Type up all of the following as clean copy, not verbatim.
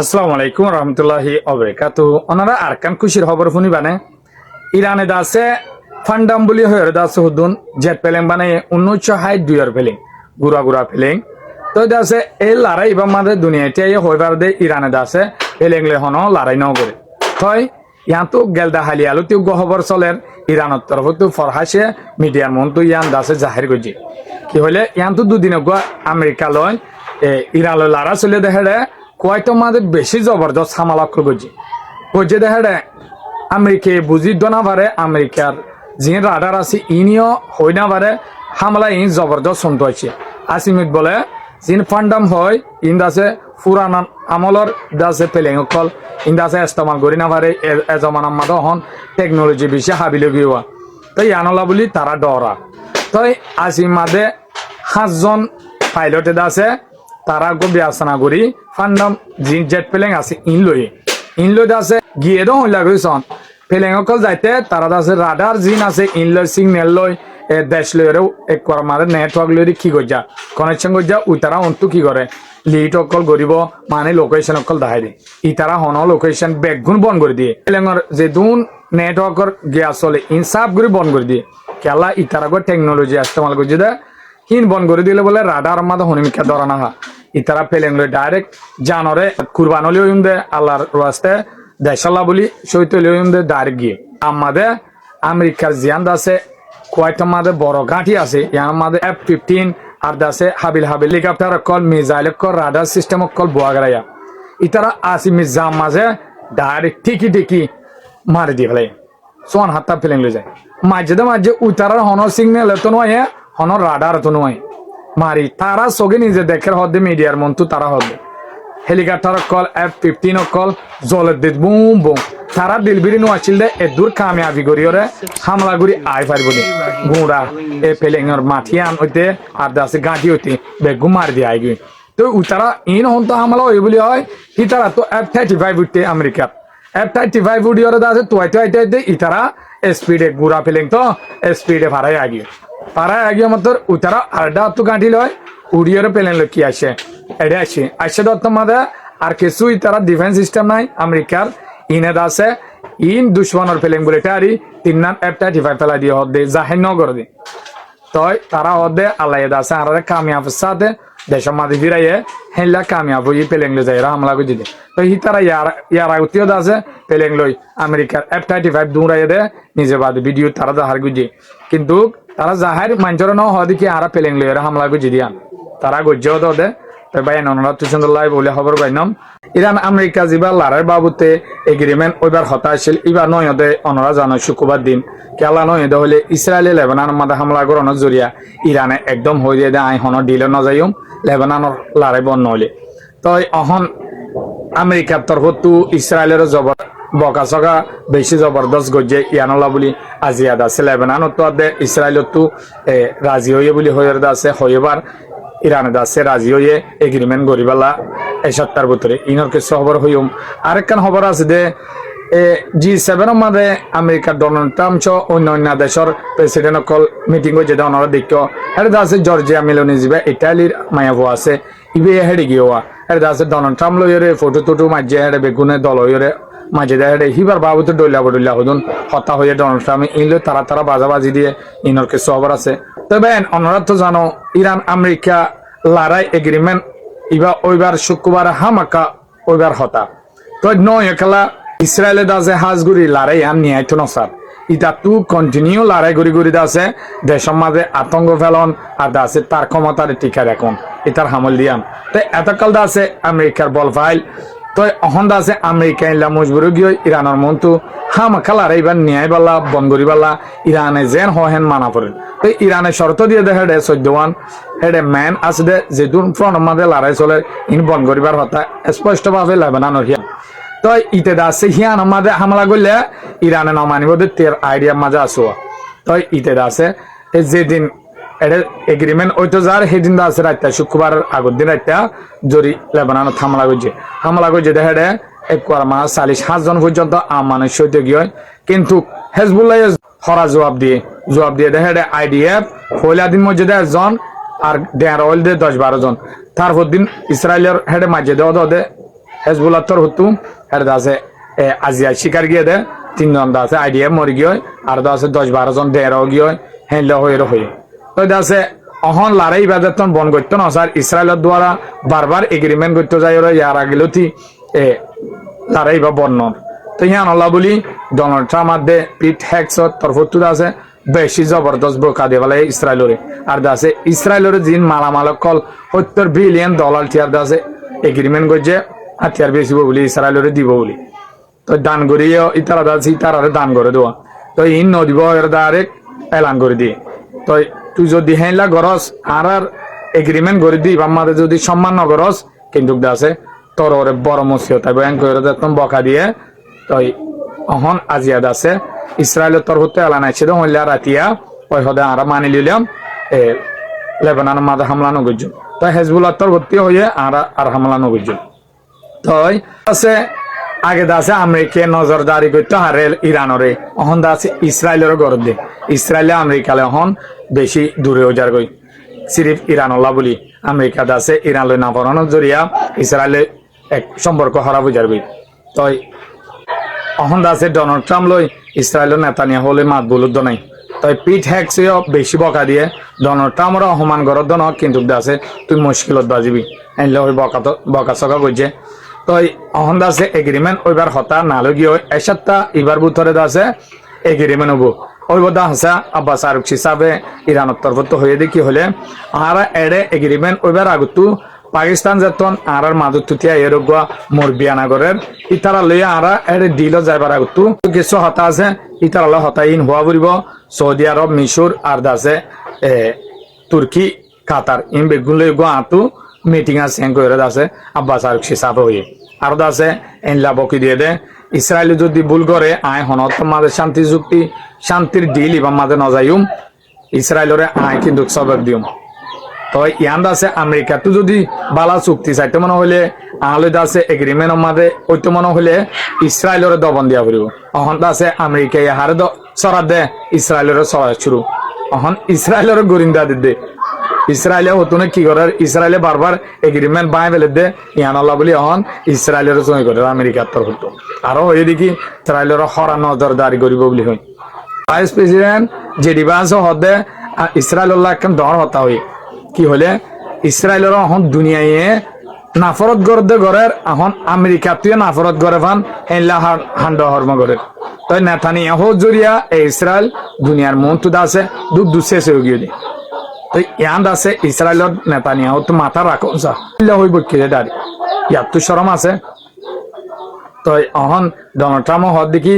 আসসালামু আলাইকুম রহমতুল্লাহি অবরাকাতু। ওনারা আরকান খুশির খবর শুনি বানে ইরানে দাসে ফান্ডাম বলি হয়ে দাসে হুদুন জেট পেলেং বানে 1962 পেলেং গুড়া গুড়া পেলেং তো দাসে এই লড়াই বা মাঝে দুনিয়াতে হইবার দে ইরানে দাসে পেলেং লে হন লড়াই ন করে থই ইয়াতো গেলদা হালি আলু তিউ খবর চলের ইরানের তরফ তো ফরহাসে মিডিয়ার মন তো ইয়ান দাসে জাহির করছি কি হলে ইয়াতো দুদিন আমেরিকা লয় ইরান লড়া চলে দেখে কয়তো মাঝে বেশি জবরদস্ত হামলা করছি বুঝে দেখে আমেরিকা বুঝি না পারে আমেরিকার যে রাডার আছে ইনিও হই না পারে হামলা ইন জবরদস্ত শুনতে হয়েছে আসিমিত বলে জিন ফান্ডাম হয় ইন দাসে পুরান আমলর দাসে পেলেং কল ইন দাসে ইস্তেমাল করি না পারে এজমান আমাদের হন টেকনোলজি বেশি হাবিল গিয়া তো ইয়ানলা বলি তারা ডরা তো আসিম মাদে 5জন পাইলটে দাসে তারা গো বিয়াসনা করি ফান্ডাম জিন জেট পেলেং আছে ইনলই দাসে গিয়ে দো হইলা গইছন পেলেং অকল যাইতে তারা দাসে রাডার জিন আছে ইনলই সিগন্যাল লই দেশ লইরেও এক কর মারে নেটওয়ার্ক লইরি কি গজা কানেকশন গজা উই তারা অন্তু কি করে লিট অকল গরিব মানে লোকেশন অকল দেখাই দি ই তারা হন লোকেশন ব্যাকগুণ বন্ধ করে দিয়ে পেলেংর যে দুন নেটওয়ার্কর গিয়া চলে ইনসাফ করে বন্ধ করে দিয়ে কেলা ই তারা গো টেকনোলজি ইস্তেমাল করছে দে হিন বন করে দিলে বলে রাডার মাদা হনিমিকা ধরা না হা ইতারা পেলেং ডাইরেক্ট জানরে কুরবান লিওম দে আল্লাহর রাস্তে দেশাল্লাহ বলি সৈত লিওম দে ডাইরেক্ট গিয়ে আমাদের আমেরিকার জিয়ান দাসে কয়টা মাদে বড় ঘাঁটি আছে ইয়ার মাদে F-15 আর দাসে হাবিল হেলিকপ্টার কল মিসাইল কল রাডার সিস্টেম কল বোয়াগরায়া ইতারা আসি মিজাম মাঝে ডাইরেক্ট ঠিকি মারি দিয়ে ফেলে সোয়ান হাত্তা পেলেং লই যায় মাঝে উতারার হন সিগন্যাল তো নয় হন রাডার তো নয় মারি তারা সগে নিজে দেখে হদে মিডিয়ার মন্তু তারা হদে হেলিকপ্টার কল F-15 কল জলে দিত বুম বুম তারা দিলবিরি নোয়াছিল দে এদুর কামিয়াবি করিওরে হামলা করি আই পারব নি গুড়া এ পেলেঙর মাঠিয়ান হইতে আর দাসে গাঁটি হইতে বেগু মার দিয়ে আইগি তো উতারা ইন হন তো হামলা হই বলি হয় কি তারা তো F-35 উঠতে আমেরিকার F-35 উড়িওরে দাসে তোয়াইতে ইতারা স্পিডে গুড়া পেলেং তো স্পিডে ভাড়াই আগি পাড়ায় আগে আমাদের উতারা আরডা তো গাঁটি লয় উড়িয়ে পেলেন কি আসে এটা আসে দত্ত মাদে আর কিছুই তারা ডিফেন্স সিস্টেম নাই আমেরিকার ইনে দাসে ইন দুশ্মনের পেলেন বলে টারি 3 নাম F-35 ফেলা দিয়ে হদে জাহের নগর দি তই তারা হদে আল্লাহ দাসে আর কামিয়াব সাথে দেশের মাঝে ফিরাইয়ে হেলা কামিয়াব হয়ে পেলেন লো যাই হামলা করে দিতে তো হি তারা ইয়ার আগুতিও দাসে পেলেন লই আমেরিকার F-35 দৌড়াইয়ে দে নিজে বাদ ভিডিও তারা দাহার গুজি কিন্তু তারা জাহার মাঞ্চর ন হদি কি আরা পেলেং লইরা হামলা গুজি দিয়ান তারা গজ্জও দে তাই ভাই ননরা তুসন্দর লাই বলে খবর পাইনম ইরান আমেরিকা জিবা লারার বাবুতে এগ্রিমেন্ট ওইবার হতা আছিল ইবার নয়দে অনরা জানো শুক্রবার দিন কেলা নয়দে হলে ইসরায়েলে লেবানন মাদে হামলা করানোর জরিয়া ইরানে একদম হয়ে দে আই হন ডিলে ন যাইম লেবাননের লারাই বন নইলে তই অহন আমেরিকার তরফতু ইসরায়েলের জবর বকা সকা বেশি জবরদস্ত গজ্জে ইয়ানলা বলি আজিয়াদ আছে লেবানন তো আদে ইসরায়েলত তো রাজি হয়ে বলি হয়ে আছে হইবার ইরানে দাসে রাজি হয়ে এগ্রিমেন্ট গরিবালা এই সপ্তাহের ভিতরে ইনর কিছু খবর হইম আরেকখান খবর আছে দে G7 মাঝে আমেরিকার ডোনাল্ড ট্রাম্প অন্য দেশের প্রেসিডেন্ট অকল মিটিং হয়ে যেটা ওনারা দেখো এটা আছে জর্জিয়া মেলোনি যাবে ইটালির মায়াবো আছে ইবে হেডে গিয়েওয়া এটা আছে ডোনাল্ড ট্রাম্প লইরে ফটো টুটু মাঝে হেডে বেগুনে দল হইরে মাঝে হেডে হিবার বাবুতে ডইলা হদুন হতা হয়ে ডোনাল্ড ট্রাম্প ইনলে তারা বাজাবাজি দিয়ে ইনর কিছু খবর আছে তবে ওনারা তো জানো ইরান আমেরিকা লড়াই এগ্রিমেন্ট ইবা ওইবার শুক্রবার হামাকা ওইবার হতা তো নয় একলা ইসরায়েলে দাসে হাজগুড়ি লড়াই আন নিয়ে আইতো নসার ইটা তু কন্টিনিউ লড়াই গুড়ি দাসে দেশের মাঝে আতঙ্ক ফেলন আর দাসে তার ক্ষমতার টিকা রাখুন ইতার হামল দিয়ান তো এতকাল দাসে আমেরিকার বল ফাইল তো অহন দাসে আমেরিকা ইলা মজবুর গিয়ে ইরানের মন্তু হামাকা লড়াই বা নিয়ে বাল্লা বনগরি বাল্লা ইরানে যেন হেন মানা পড়েন তো ইরানের শর্ত দিয়ে দেখে 14 হেডে ম্যান আছে দে যে দুন ফ্রন্ট মাঝে লড়াই চলে ইন বন করিবার কথা স্পষ্টভাবে লেবাননের হিয়ান তো ইতে দাসে হিয়ান আমাদের হামলা করলে ইরানে নমানিব তের আইডিয়া মাঝে আসো তো ইতে দাসে যেদিন এটা এগ্রিমেন্ট ওই তো যার সেদিন দাসে রাইতা শুক্রবার আগের দিন রাইতা জরি লেবাননত হামলা করছে দেখে এক মাস 40,000 জন পর্যন্ত মানুষ সইতে গিয়ে কিন্তু হেজবুল্লাহ হরা জবাব দিয়ে দেখে IDF হইলা দিন মধ্যে 10 জন আর ডেয়ার অয়েল দিয়ে 10-12 জন তারপর দিন ইসরায়েলের হেডে মাঝে দেওয়া দে হেজবুল্লাহ তোর হতু আর আছে আজিয়া শিকার গিয়ে দে 3 জন আছে আইডিয়া মরি গিয়ে আর আছে 10-12 জন দেড় গিয়ে হেনলে হয়ে হয়ে তো আছে অহন লড়াই বাজাতন বন করতো না স্যার ইসরায়েলের দ্বারা বারবার এগ্রিমেন্ট করতে যায় ওরা ইয়ার আগেলতি লড়াই বা বর্ণন তো ইয়ান আল্লাহ বলি ডোনাল্ড ট্রাম্প আদে পিট হ্যাক্স তরফত আছে বেশি জবরদস্ত বোকা দিয়ে বলে ইসরায়েলরে আর আছে ইসরায়েলরে জিন মালামাল কল $70 বিলিয়ন টিয়ার আছে এগ্রিমেন্ট করছে হাতিয়ার বেশি বলি ইসরায়েলরে দিব বলি তো দান করিও ইতারা দাসি ইতারারে দান করে দেওয়া তো ইন নদীব এর ডাইরেক্ট এলান করে দিয়ে তো তুই যদি হেলা গরস আর এগ্রিমেন্ট করে দিই আমাদের যদি সম্মান ন গরস কিন্তু আছে তোর ওরে বড় মসিয়ত বয়ান করে একদম বকা দিয়ে তো অহন আজিয়াদ আছে ইসরায়েলের তরফ এলান আছে তো হইলা রাতিয়া ওই হদে আমরা মানি লিলাম লেবাননের মাঝে হামলা নগর্য তো হেজবুল্লাহ তরফ হয়ে আর হামলা নগর্য তো আছে আগে আছে আমেরিকা নজরদারি করতে হারে ইরানরে অহন আছে ইসরায়েলের গরদ দে ইসরায়েলে আমেরিকালে অহন বেশি দূরে ওজার গই সিরিফ ইরানল্লাহ বলি আমেরিকা আছে ইরান লই না পড়ানোর জরিয়া ইসরায়েলে এক সম্পর্ক হারা বুঝার গই তো অহন আছে ডোনাল্ড ট্রাম্প লই ইসরায়েলের নেতানিয়া হলে মাত বলুদ নাই তাই পিট হ্যাক্সেও বেশি বকা দিয়ে ডোনাল্ড ট্রাম্পর অপমান গরদ ন কিন্তু আছে তুই মুশকিলত বাজিবি এনলে ওই বকা চকা করছে তো অহন আছে এগ্রিমেন্ট ওইবার হতা না লগিয়ে এক সপ্তাহ এবার বুথরে আছে এগ্রিমেন্ট হবো ওই বোধ হাসা আব্বাস আরুক হিসাবে ইরানের তরফত হয়ে দেখি হলে আর এড়ে এগ্রিমেন্ট ওইবার আগতু পাকিস্তান যেতন আর মাদুর তুতিয়া এরগুয়া মোরবিয়ানাগরের ইতারা লইয়া আর এড়ে ডিল যাইবার আগতু কিছু হতা আছে ইতারা হতাইন হওয়া বলিব সৌদি আরব মিশর আর দাসে তুর্কি কাতার ইন বেগুন লই গো আতু মিটিং আছে করে আছে আব্বাস আরুক হিসাবে হয়ে আর দাসে এনলা বকি দিয়ে দে ইসরায়েল যদি ভুল করে আয় হনত মাঝে শান্তি চুক্তি শান্তির ডিল ইবা মাঝে নজাইম ইসরায়েলরে আয় কিন্তু সবক দিম তো ইয়ান আছে আমেরিকা তো যদি বালা চুক্তি চাইতে মনে হলে আহলে আছে এগ্রিমেন্ট মাঝে ওইতো মনে হলে ইসরায়েলরে দবন দিয়া পড়ব অহন আছে আমেরিকা হারে সরা দে ইসরায়েলরে সরা শুরু অহন ইসরায়েলরে গরিন্দা দে ইসরায়েলে হতুনে কি করে ইসরায়েলে বারবার এগ্রিমেন্ট বাই ফেলে দে ইয়ান আল্লাহ বলি অহন ইসরায়েলের সঙ্গে করে আমেরিকার তরফ আরো হয়ে দেখি ইসরায়েলের হরা নজরদারি করিব বলি হয় ভাইস প্রেসিডেন্ট জেডি ভান্স হদে ইসরায়েল একদম ডর হতা হই কি হলে ইসরায়েলের অহন দুনিয়ায় নাফরত গড়ে ঘরের এখন আমেরিকা তুই নাফরত গড়ে ফান এলা হান্ড হর্ম করে তাই নেতানিয়াহু জরিয়া ইসরায়েল দুনিয়ার মন তো আছে দুধ শেষ হয়ে গিয়ে তো ইয়ান আছে ইসরায়েলের নেতানিয়াহু তো মাথা রাখো হইব কিরে দাঁড়ি ইয়ার তো সরম আছে তো অহন ডোনাল্ড ট্রাম্প হদ দেখি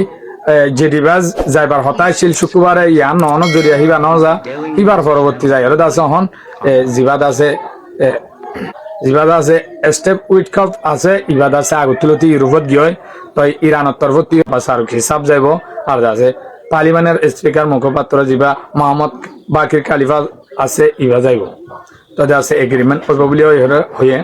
জেডিবাজ যাইবার হতাই ছিল শুক্রবারে ইয়ান নন জরিয়া হিবা ন যা হিবার পরবর্তী যাই আর আছে অহন জিবাদ আছে স্টেপ উইটকাপ আছে ইবাদ আছে আগতুলতি ইউরোপত গিয়ে তো ইরানের তরফতি বাসারুক হিসাব যাইব আর আছে তালিবানের স্পিকার মুখপাত্র জিবা মোহাম্মদ বাকির খালিফা আছে ইবা যাইব তো আছে এগ্রিমেন্ট করব বলে হয়ে